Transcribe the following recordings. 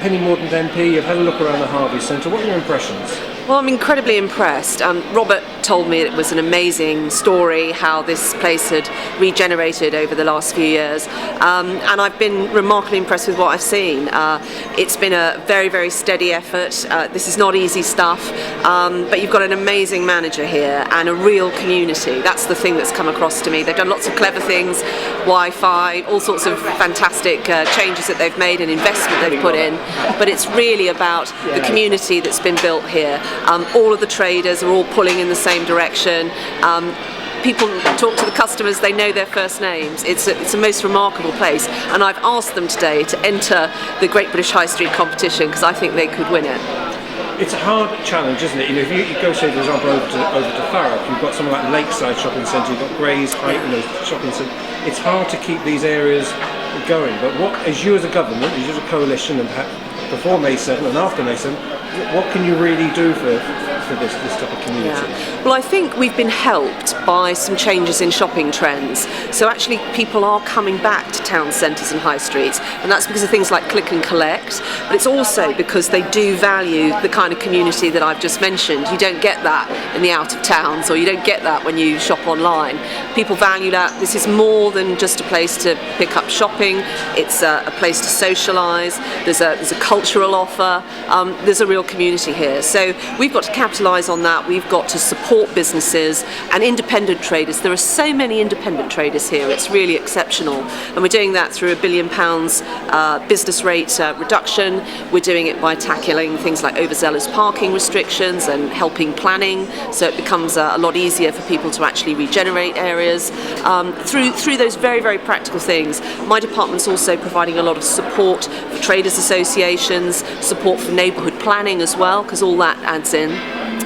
Penny Mordaunt MP, you've had a look around the Harvey Centre. What are your impressions? Well, I'm incredibly impressed. Robert told me it was an amazing story how this place had regenerated over the last few years, and I've been remarkably impressed with what I've seen. It's been a very, very steady effort. This is not easy stuff, but you've got an amazing manager here and a real community. That's the thing that's come across to me. They've done lots of clever things, Wi-Fi, all sorts of fantastic changes that they've made and investment they've put in, but it's really about the community that's been built here. All of the traders are all pulling in the same direction. People talk to the customers, they know their first names. It's a most remarkable place, and I've asked them today to enter the Great British High Street competition because I think they could win it. It's a hard challenge, isn't it? You know, if you go, say, for example, over to Farrock, you've got something like Lakeside Shopping Centre, you've got Gray's Height, shopping centre. It's hard to keep these areas going. But what, as you as a government, as you as a coalition, and perhaps before May 7 and after May 7, what can you really do for this type of community? Yeah. Well, I think we've been helped by some changes in shopping trends. So actually people are coming back to town centres and high streets, and that's because of things like click and collect, but it's also because they do value the kind of community that I've just mentioned. You don't get that in the out of towns, or you don't get that when you shop online. People value that. This is more than just a place to pick up shopping. It's a place to socialise. There's a cultural offer. There's a real community here. So we've got to capitalise on that. We've got to support businesses and independent traders. There are so many independent traders here. It's really exceptional. And we're doing that through £1 billion business rate reduction. We're doing it by tackling things like overzealous parking restrictions and helping planning, so it becomes a lot easier for people to actually regenerate areas. Through those very, very practical things. My department's also providing a lot of support for traders associations, support for neighbourhood planning as well, because all that adds in.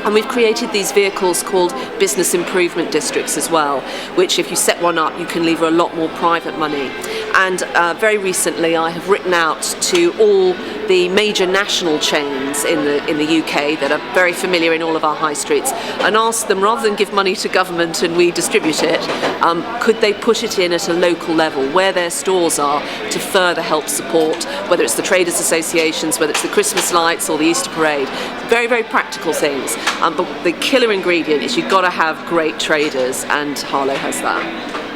And we've created these vehicles called business improvement districts as well, which if you set one up, you can lever a lot more private money. And very recently I have written out to all the major national chains in the UK that are very familiar in all of our high streets, and asked them, rather than give money to government and we distribute it, could they put it in at a local level where their stores are to further help support, whether it's the traders associations, whether it's the Christmas lights or the Easter parade. Very, very practical things. But the killer ingredient is you've got to have great traders, and Harlow has that.